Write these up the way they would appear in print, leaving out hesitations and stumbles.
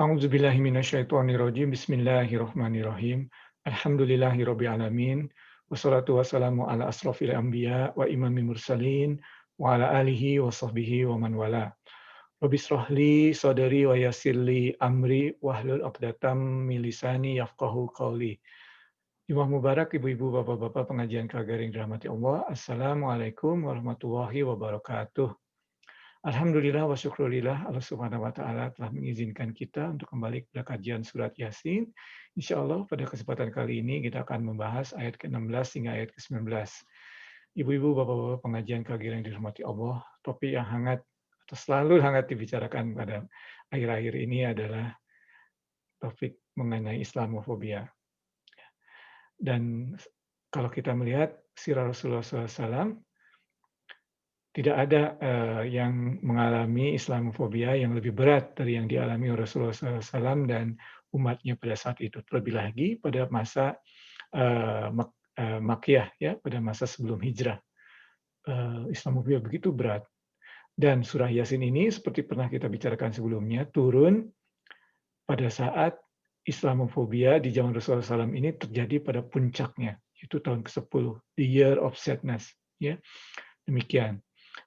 A'udzubillahi minasyaitonirrajim. Bismillahirrahmanirrahim. Alhamdulillahirabbil alamin. Wassalatu wassalamu ala asrofil anbiya wa imamil mursalin wa ala alihi wa sahbihi wa man wala. Rabbi shrah li sadri wa yassir li amri wahlul 'uqdatam min lisani yafqahu qawli. Jumat Mubarak ibu-ibu, bapak-bapak pengajian KGR yang dirahmati Allah. Assalamualaikum warahmatullahi wabarakatuh. Alhamdulillah wa syukurillah Allah Subhanahu wa taala telah mengizinkan kita untuk kembali pada kajian surat Yasin. Insyaallah pada kesempatan kali ini kita akan membahas ayat ke-16 hingga ayat ke-19. Ibu-ibu, bapak-bapak pengajian KGR yang dirahmati Allah, topik yang hangat atau selalu hangat dibicarakan pada akhir-akhir ini adalah topik mengenai Islamofobia. Dan kalau kita melihat sirah Rasulullah SAW, tidak ada yang mengalami Islamofobia yang lebih berat dari yang dialami Rasulullah SAW dan umatnya pada saat itu. Terlebih lagi pada masa Makkiyah, ya, pada masa sebelum hijrah. Islamofobia begitu berat. Dan surah Yasin ini seperti pernah kita bicarakan sebelumnya, turun pada saat Islamofobia di zaman Rasulullah SAW ini terjadi pada puncaknya, itu tahun ke-10, the year of sadness. Ya, demikian.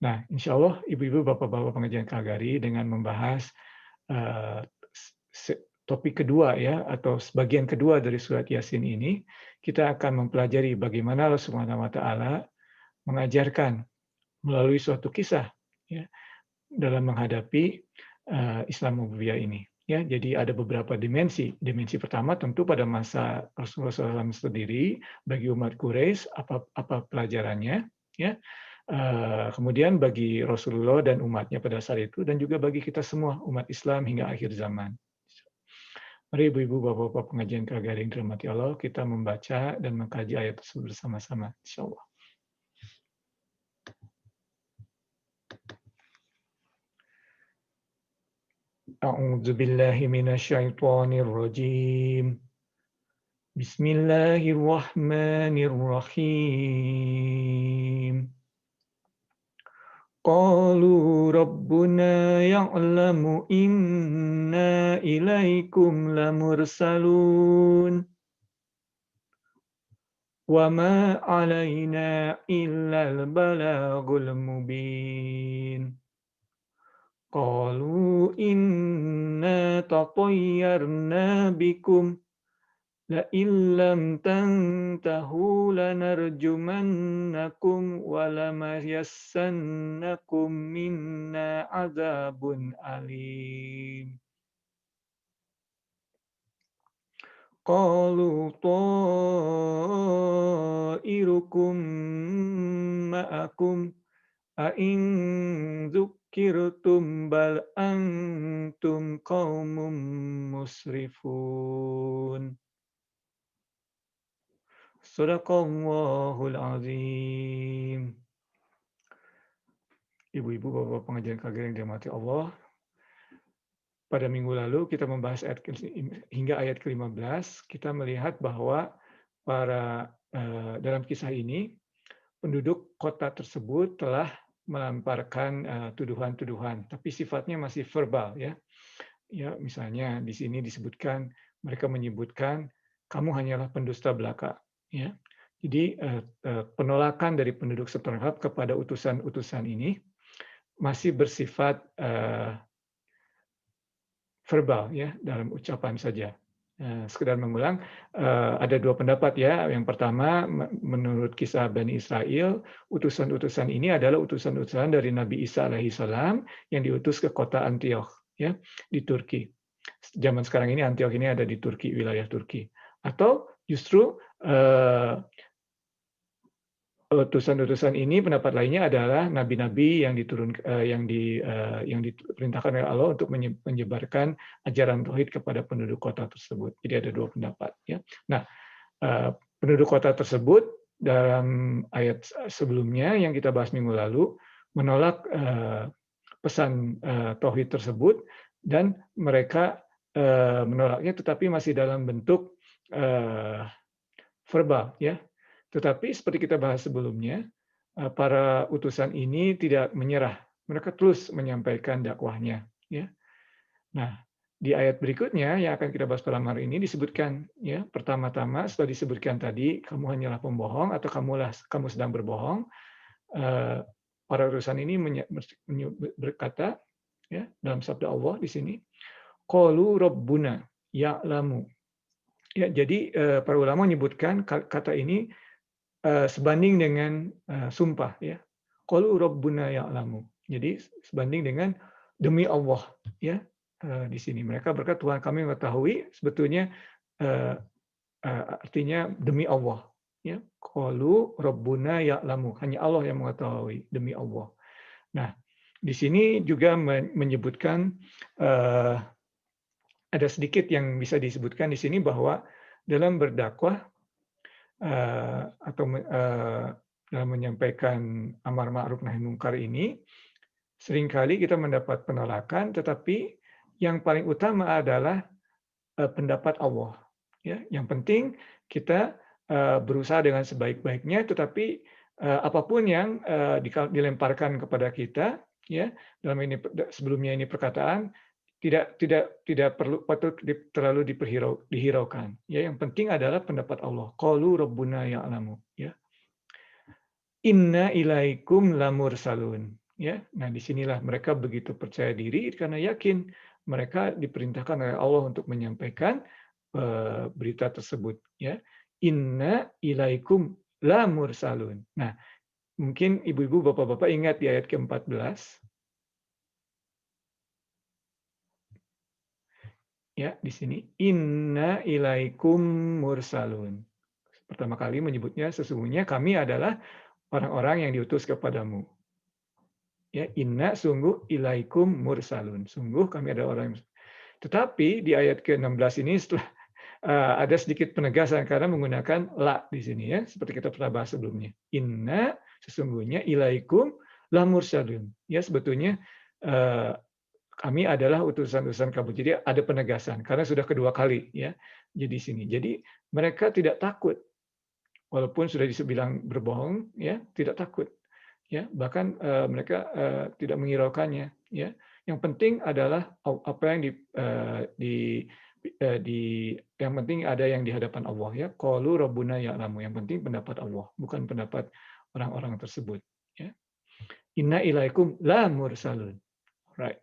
Nah, insya Allah ibu-ibu, bapak-bapak pengajian KGRI dengan membahas topik kedua, ya, atau sebagian kedua dari surat Yasin ini, kita akan mempelajari bagaimana Allah Subhanahu wa taala mengajarkan melalui suatu kisah, ya, dalam menghadapi Islamofobia ini. Ya, jadi ada beberapa dimensi. Dimensi pertama tentu pada masa Rasulullah SAW sendiri, bagi umat Quraisy apa pelajarannya, ya. Kemudian bagi Rasulullah dan umatnya pada saat itu, dan juga bagi kita semua umat Islam hingga akhir zaman. Mari ibu-ibu, bapak-bapak pengajian KGR yang dirahmati Allah, kita membaca dan mengkaji ayat tersebut bersama-sama, insyaallah. A'udzu billahi minasyaitonir rajim. Bismillahirrahmanirrahim. Qalu rabbuna ya'lamu inna ilaikum lamursalun wa ma 'alaina illal balagul mubin. Qalu inna tatayyarna bikum la illam tantahu lanarjumannakum wa lamayassannakum minna azabun alim. Qalu ta'irukum ma'akum a in dzukirtum bal antum qaumun musrifun. Shadaqallahul azim. Ibu-ibu, bapak pengajian KGR yang dirahmati Allah, pada minggu lalu kita membahas hingga ayat ke-15, kita melihat bahwa dalam kisah ini penduduk kota tersebut telah melemparkan tuduhan-tuduhan, tapi sifatnya masih verbal, ya. Ya, misalnya di sini disebutkan, mereka menyebutkan kamu hanyalah pendusta belaka, ya. Jadi penolakan dari penduduk setempat kepada utusan-utusan ini masih bersifat verbal, ya, dalam ucapan saja. Sekedar mengulang, ada dua pendapat, ya. Yang pertama, menurut kisah Bani Israel, utusan-utusan ini adalah utusan-utusan dari Nabi Isa alaihissalam yang diutus ke kota Antioch, ya, di Turki. Zaman sekarang ini Antioch ini ada di Turki, wilayah Turki. Atau justru utusan-utusan ini, pendapat lainnya adalah nabi-nabi yang diperintahkan oleh Allah untuk menyebarkan ajaran tauhid kepada penduduk kota tersebut. Jadi ada dua pendapat, ya. Nah, penduduk kota tersebut dalam ayat sebelumnya yang kita bahas minggu lalu menolak pesan tauhid tersebut, dan mereka menolaknya tetapi masih dalam bentuk verbal, ya. Tetapi seperti kita bahas sebelumnya, para utusan ini tidak menyerah. Mereka terus menyampaikan dakwahnya, ya. Nah, Di ayat berikutnya yang akan kita bahas pada hari ini disebutkan ya, pertama-tama setelah disebutkan tadi kamu hanyalah pembohong atau kamu sedang berbohong, eh, para utusan ini berkata ya dalam sabda Allah di sini, qalu rabbuna ya'lamu. Ya, jadi para ulama menyebutkan kata ini sebanding dengan sumpah ya. Qalu rabbuna ya'lamu. Jadi sebanding dengan demi Allah ya. Di sini mereka berkata Tuhan kami mengetahui, sebetulnya eh, artinya demi Allah ya. Qalu rabbuna ya'lamu, hanya Allah yang mengetahui, demi Allah. Nah, di sini juga menyebutkan ada sedikit yang bisa disebutkan di sini bahwa dalam berdakwah atau dalam menyampaikan amar ma'ruf nahi munkar ini, seringkali kita mendapat penolakan, tetapi yang paling utama adalah pendapat Allah. Ya, yang penting kita berusaha dengan sebaik-baiknya, tetapi apapun yang dilemparkan kepada kita, ya dalam ini sebelumnya ini perkataan tidak perlu patut terlalu dihiraukan. Ya, yang penting adalah pendapat Allah. Qalu rabbuna ya'lamu. Ya. Inna ilaikum lamursalun. Ya, nah disinilah mereka begitu percaya diri karena yakin mereka diperintahkan oleh Allah untuk menyampaikan berita tersebut. Ya, inna ilaikum lamursalun. Nah, mungkin ibu-ibu, bapak-bapak ingat di ayat ke-14. Ya, di sini inna ilaikum mursalun. Pertama kali menyebutnya sesungguhnya kami adalah orang-orang yang diutus kepadamu. Ya, inna sungguh ilaikum mursalun. Sungguh kami adalah orang yang. Tetapi di ayat ke-16 ini setelah ada sedikit penegasan karena menggunakan la di sini ya, seperti kita pernah bahas sebelumnya. Inna sesungguhnya ilaikum la mursalun. Ya, sebetulnya kami adalah utusan-utusan kamu. Jadi ada penegasan karena sudah kedua kali ya. Jadi sini. Jadi mereka tidak takut walaupun sudah dibilang berbohong ya, tidak takut. Ya, bahkan mereka tidak menghiraukannya ya. Yang penting adalah apa yang yang penting ada yang di hadapan Allah ya. Qalu rabbuna ya'lamu. Yang penting pendapat Allah, bukan pendapat orang-orang tersebut ya. Inna ilaikum la mursalun. Right.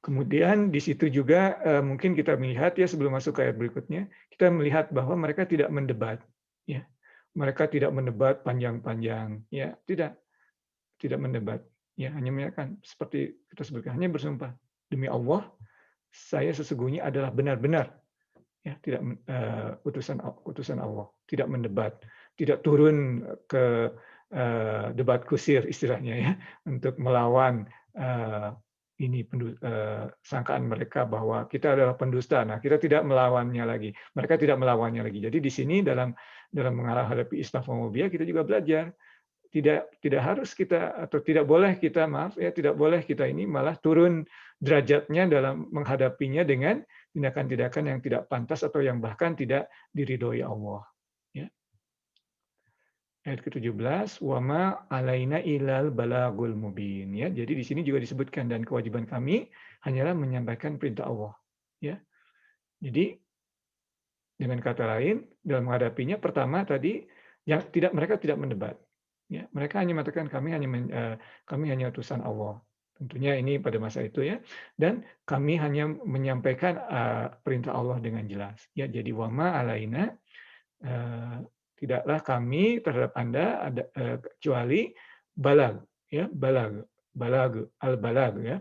Kemudian di situ juga mungkin kita melihat ya sebelum masuk ke ayat berikutnya, kita melihat bahwa mereka tidak mendebat, ya. Mereka tidak mendebat panjang-panjang, ya, tidak mendebat, ya, hanya menyatakan seperti kita sebutkan, hanya bersumpah demi Allah, saya sesungguhnya adalah benar-benar, ya, tidak utusan Allah, tidak mendebat, tidak turun ke debat kusir istilahnya ya, untuk melawan sangkaan mereka bahwa kita adalah pendusta. Nah, kita tidak melawannya lagi. Mereka tidak melawannya lagi. Jadi di sini dalam menghadapi Islamophobia kita juga belajar tidak harus kita atau tidak boleh kita tidak boleh kita ini malah turun derajatnya dalam menghadapinya dengan tindakan-tindakan yang tidak pantas atau yang bahkan tidak diridhoi Allah. Ya. Ayat ke-17, wama alaina ilal balagul mubin. Ya, jadi di sini juga disebutkan dan kewajiban kami hanyalah menyampaikan perintah Allah. Ya, jadi dengan kata lain dalam menghadapinya pertama tadi yang mereka tidak mendebat. Ya, mereka hanya mengatakan kami hanya utusan Allah. Tentunya ini pada masa itu ya. Dan kami hanya menyampaikan perintah Allah dengan jelas. Ya, jadi wama alaina tidaklah kami terhadap Anda ada kecuali balag ya, balag al-balag ya.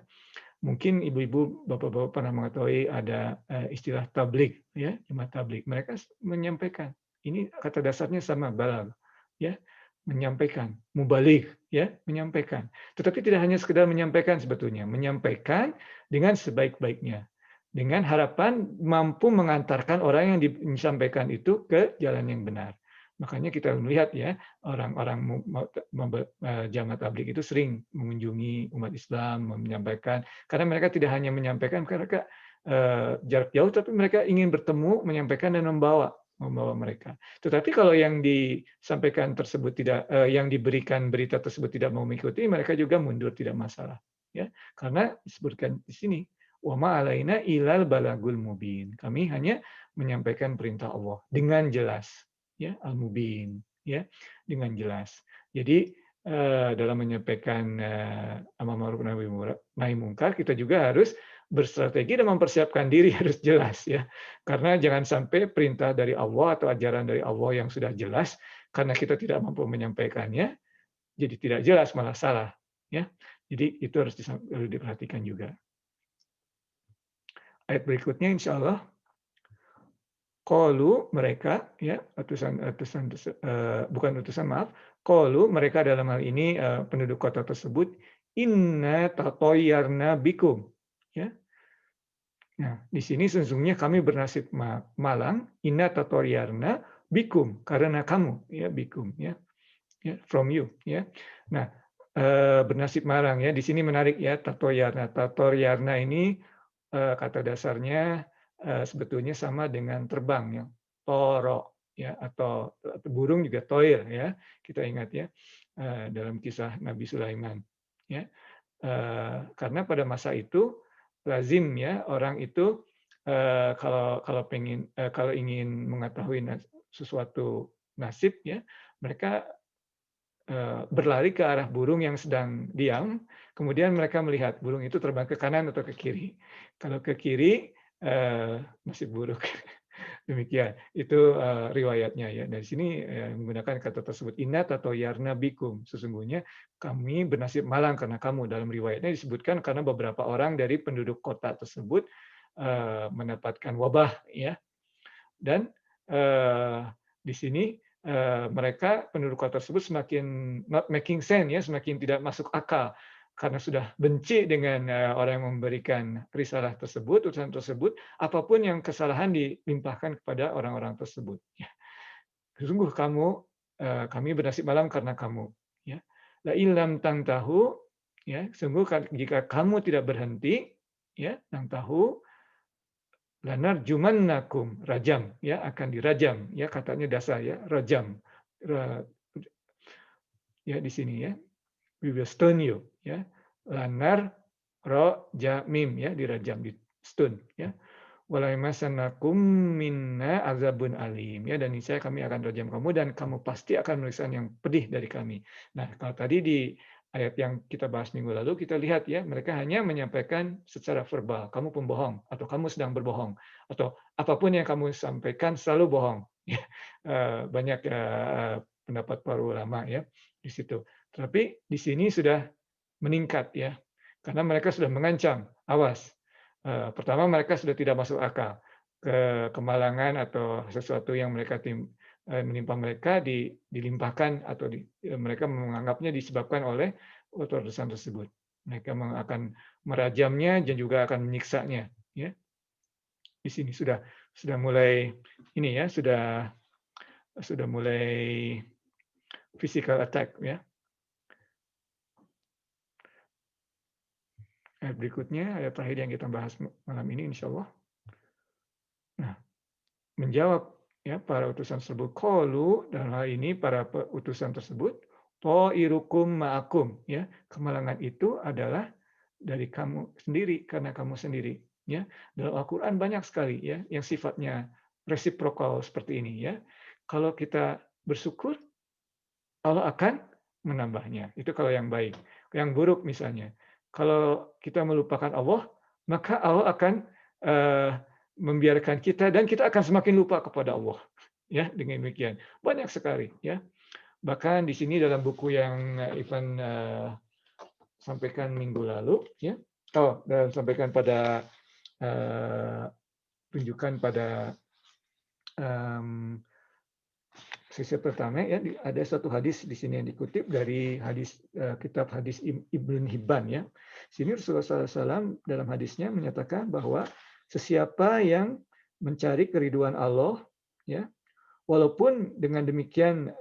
Mungkin ibu-ibu, bapak-bapak pernah mengetahui ada istilah tablik ya, jemaat tablik. Mereka menyampaikan. Ini kata dasarnya sama balag ya, menyampaikan, mubalik ya, menyampaikan. Tetapi tidak hanya sekedar menyampaikan sebetulnya, menyampaikan dengan sebaik-baiknya. Dengan harapan mampu mengantarkan orang yang disampaikan itu ke jalan yang benar. Makanya kita melihat ya orang-orang jamaah tabligh itu sering mengunjungi umat Islam, menyampaikan karena mereka tidak hanya menyampaikan mereka jarak jauh, tapi mereka ingin bertemu, menyampaikan dan membawa mereka. Tetapi kalau yang disampaikan tersebut yang diberikan berita tersebut tidak mau mengikuti, mereka juga mundur, tidak masalah. ya. Karena disebutkan di sini, wa ma alaina ilal balagul mubin. Kami hanya menyampaikan perintah Allah dengan jelas, ya, al-mubin, ya, dengan jelas. Jadi dalam menyampaikan amar ma'ruf nahi munkar, kita juga harus berstrategi dan mempersiapkan diri harus jelas, ya. Karena jangan sampai perintah dari Allah atau ajaran dari Allah yang sudah jelas, karena kita tidak mampu menyampaikannya, jadi tidak jelas malah salah, ya. Jadi itu harus diperhatikan juga. Ayat berikutnya insya Allah, qalu mereka, ya, bukan utusan, maaf, qalu mereka dalam hal ini penduduk kota tersebut, inna tatoyarna bikum, ya. Nah, di sini sesungguhnya kami bernasib malang, inna tatoyarna bikum, karena kamu, ya, bikum, ya, from you, ya. Nah, bernasib malang, ya, di sini menarik, ya, tatoyarna. Tatoyarna ini kata dasarnya sebetulnya sama dengan terbang, ya, toro, ya, atau burung juga toir, ya, kita ingat, ya, dalam kisah Nabi Sulaiman, ya. Karena pada masa itu lazim, ya, orang itu kalau ingin mengetahui sesuatu nasib, ya, mereka berlari ke arah burung yang sedang diam, kemudian mereka melihat burung itu terbang ke kanan atau ke kiri. Kalau ke kiri, nasib buruk. Demikian, itu riwayatnya, ya. Dari sini menggunakan kata tersebut, inna tatoyarna bikum. Sesungguhnya kami bernasib malang karena kamu. Dalam riwayatnya disebutkan karena beberapa orang dari penduduk kota tersebut mendapatkan wabah, ya. Dan di sini mereka penduduk kota tersebut semakin not making sense, ya, semakin tidak masuk akal karena sudah benci dengan orang yang memberikan risalah tersebut, utusan tersebut, apapun yang kesalahan dilimpahkan kepada orang-orang tersebut. Ya. Sungguh kami bernasib malam karena kamu. Ya. La ilam tang tahu, ya, sungguh jika kamu tidak berhenti, ya, tang tahu, lanarjumannakum, rajam, ya, akan dirajam, ya, katanya dasar, ya, rajam, ya, di sini, ya, we will stone you, ya, lanar ro jamim, ya, dirajam, di stone, ya, walaimasanakum minna azabun alim, ya, dan niscaya kami akan rajam kamu dan kamu pasti akan merasakan yang pedih dari kami. Nah, kalau tadi di ayat yang kita bahas minggu lalu, kita lihat, ya, mereka hanya menyampaikan secara verbal, kamu pembohong, atau kamu sedang berbohong, atau apapun yang kamu sampaikan selalu bohong. Banyak pendapat para ulama, ya, di situ. Tapi di sini sudah meningkat, ya, karena mereka sudah mengancam, awas. Pertama mereka sudah tidak masuk akal, kemalangan atau sesuatu yang menimpa mereka dilimpahkan atau mereka menganggapnya disebabkan oleh utusan tersebut. Mereka akan merajamnya dan juga akan menyiksanya. Ya. Di sini sudah mulai ini, ya, sudah mulai physical attack, ya. Ayat berikutnya, ayat terakhir yang kita bahas malam ini, insya Allah. Nah, menjawab, ya, para utusan tersebut, qalu, dalam hal ini para utusan tersebut, ta'irukum ma'akum, ya, kemalangan itu adalah dari kamu sendiri, karena kamu sendiri, ya. Dalam Al-Qur'an banyak sekali, ya, yang sifatnya reciprocal seperti ini, ya. Kalau kita bersyukur, Allah akan menambahnya. Itu kalau yang baik. Yang buruk misalnya, kalau kita melupakan Allah, maka Allah akan membiarkan kita dan kita akan semakin lupa kepada Allah. Ya, dengan demikian. Banyak sekali, ya. Bahkan di sini dalam buku yang Ivan sampaikan minggu lalu, ya. Dan sampaikan pada tunjukkan pada sesi pertama, ya, ada satu hadis di sini yang dikutip dari kitab hadis Ibnu Hibban, ya. Sini Rasulullah SAW dalam hadisnya menyatakan bahwa sesiapa yang mencari keriduan Allah, ya, walaupun dengan demikian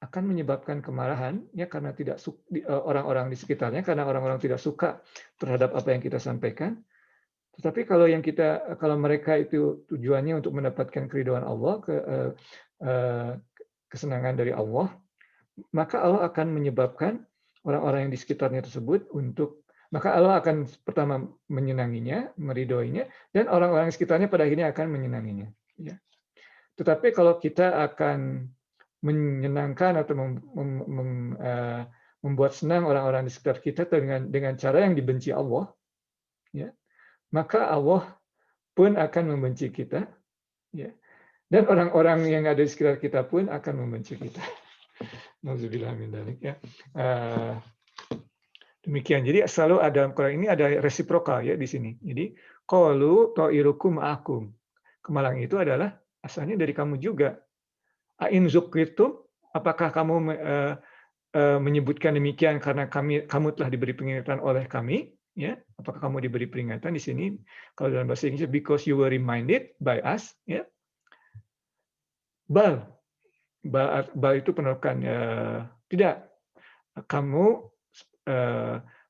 akan menyebabkan kemarahan, ya, karena tidak orang-orang di sekitarnya, karena orang-orang tidak suka terhadap apa yang kita sampaikan. Tetapi kalau mereka itu tujuannya untuk mendapatkan keridhaan Allah, kesenangan dari Allah, maka Allah akan menyebabkan orang-orang yang di sekitarnya tersebut untuk maka Allah akan pertama menyenanginya, meridhoinya, dan orang-orang di sekitarnya pada akhirnya akan menyenanginya. Ya. Tetapi kalau kita akan menyenangkan atau membuat senang orang-orang di sekitar kita dengan cara yang dibenci Allah, ya, maka Allah pun akan membenci kita, ya, dan orang-orang yang ada di sekitar kita pun akan membenci kita. Nauzubillah min dzalik, ya. Demikian. Jadi selalu ada dalam Quran ini ada resiprokal ya di sini. Jadi qalu ta'irukum ma'akum. Kemalang itu adalah asalnya dari kamu juga. A'in zukritum, apakah kamu menyebutkan demikian karena kamu telah diberi peringatan oleh kami, ya? Apakah kamu diberi peringatan di sini? Kalau dalam bahasa Inggris because you were reminded by us, ya. Bal, bal itu penolakan, tidak. Kamu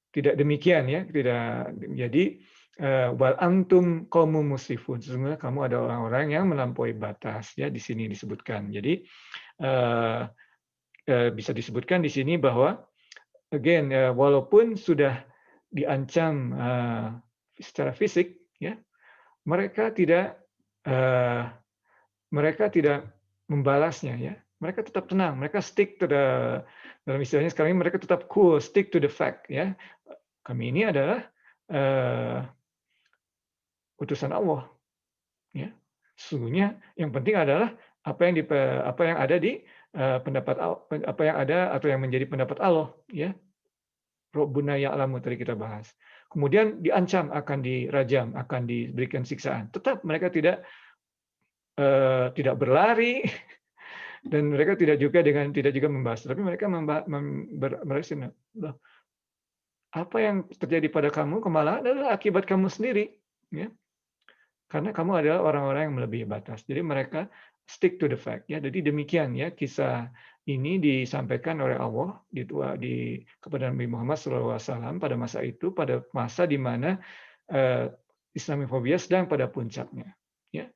tidak demikian ya, tidak. Jadi wal antum qaumun musrifun. Sesungguhnya kamu ada orang-orang yang melampaui batas ya di sini disebutkan. Jadi bisa disebutkan di sini bahwa again walaupun sudah diancam secara fisik ya, mereka tidak membalasnya ya. Mereka tetap tenang, mereka stick to the, dalam istilahnya sekarang ini mereka tetap cool, stick to the fact ya. Kami ini adalah utusan Allah ya. Sesungguhnya yang penting adalah apa yang ada di pendapat apa yang ada atau yang menjadi pendapat Allah ya. Rabbuna ya'lamu tadi kita bahas. Kemudian diancam akan dirajam, akan diberikan siksaan. Tetap mereka tidak berlari dan mereka tidak juga membahas, tapi mereka berhasil. Apa yang terjadi pada kamu kemalahan adalah akibat kamu sendiri, ya. Karena kamu adalah orang-orang yang melebihi batas. Jadi mereka stick to the fact, ya. Jadi demikian ya kisah ini disampaikan oleh Allah kepada Nabi Muhammad SAW pada masa itu, pada masa di mana Islamofobia sedang pada puncaknya. Ya.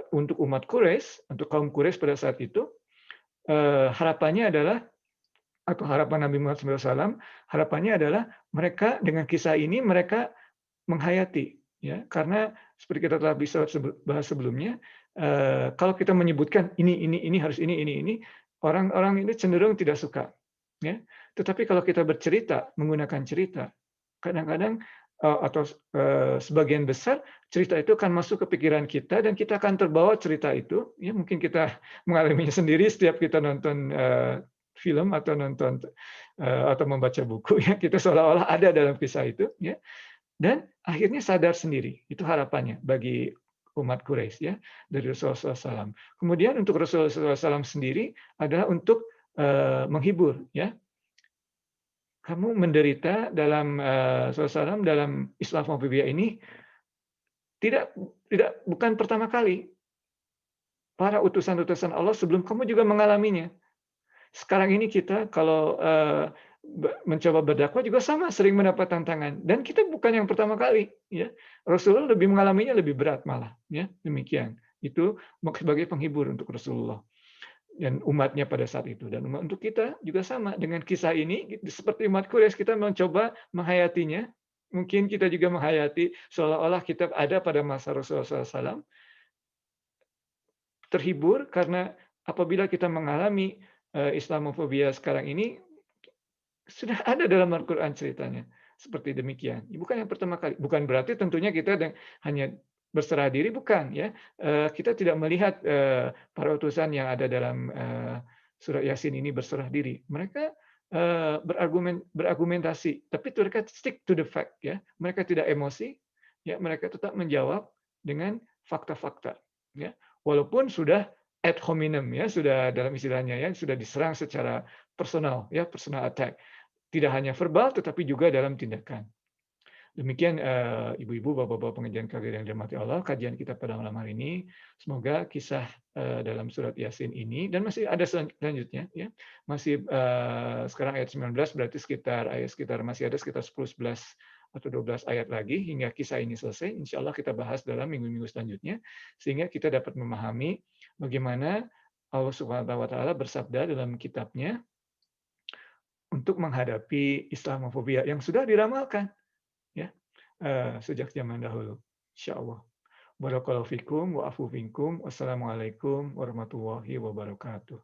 Untuk umat Quraisy, untuk kaum Quraisy pada saat itu, harapannya adalah, atau harapan Nabi Muhammad SAW, harapannya adalah mereka dengan kisah ini mereka menghayati, ya, karena seperti kita telah bisa bahas sebelumnya, kalau kita menyebutkan ini harus ini, orang-orang ini cenderung tidak suka, ya. Tetapi kalau kita bercerita menggunakan cerita, kadang-kadang atau sebagian besar cerita itu akan masuk ke pikiran kita dan kita akan terbawa cerita itu. Ya, mungkin kita mengalaminya sendiri setiap kita nonton film atau nonton atau membaca buku. Ya, kita seolah-olah ada dalam kisah itu. Ya, dan akhirnya sadar sendiri. Itu harapannya bagi umat Quraisy ya dari Rasulullah SAW. Kemudian untuk Rasulullah SAW sendiri adalah untuk menghibur ya. Kamu menderita dalam dalam Islamofobia ini bukan pertama kali. Para utusan-utusan Allah sebelum kamu juga mengalaminya. Sekarang ini kita kalau mencoba berdakwah juga sama, sering mendapat tantangan dan kita bukan yang pertama kali ya. Rasulullah lebih mengalaminya lebih berat malah ya, demikian. Itu sebagai penghibur untuk Rasulullah dan umatnya pada saat itu, dan untuk kita juga sama dengan kisah ini seperti umat Quraisy kita mencoba menghayatinya. Mungkin kita juga menghayati seolah-olah kita ada pada masa Rasulullah SAW, terhibur karena apabila kita mengalami Islamofobia sekarang ini sudah ada dalam Al-Quran ceritanya seperti demikian. Bukan yang pertama kali. Bukan berarti tentunya kita hanya berserah diri, bukan ya. Kita tidak melihat para utusan yang ada dalam surat Yasin ini berserah diri. Mereka berargumentasi, tapi mereka stick to the fact ya. Mereka tidak emosi, ya. Mereka tetap menjawab dengan fakta-fakta, ya. Walaupun sudah ad hominem ya, sudah dalam istilahnya ya, sudah diserang secara personal ya, personal attack. Tidak hanya verbal tetapi juga dalam tindakan. Demikian ibu-ibu, bapak-bapak pengajian kalian yang dirahmati Allah, kajian kita pada malam hari ini. Semoga kisah dalam surat Yasin ini, dan masih ada selanjutnya ya. Masih sekarang ayat 19 berarti masih ada sekitar 10, 11 atau 12 ayat lagi hingga kisah ini selesai. Insya Allah kita bahas dalam minggu-minggu selanjutnya sehingga kita dapat memahami bagaimana Allah Subhanahu wa taala bersabda dalam kitabnya untuk menghadapi Islamofobia yang sudah diramalkan ya, sejak zaman dahulu, insyaallah. Barakallahu fikum wa afu minkum. Wassalamualaikum warahmatullahi wabarakatuh.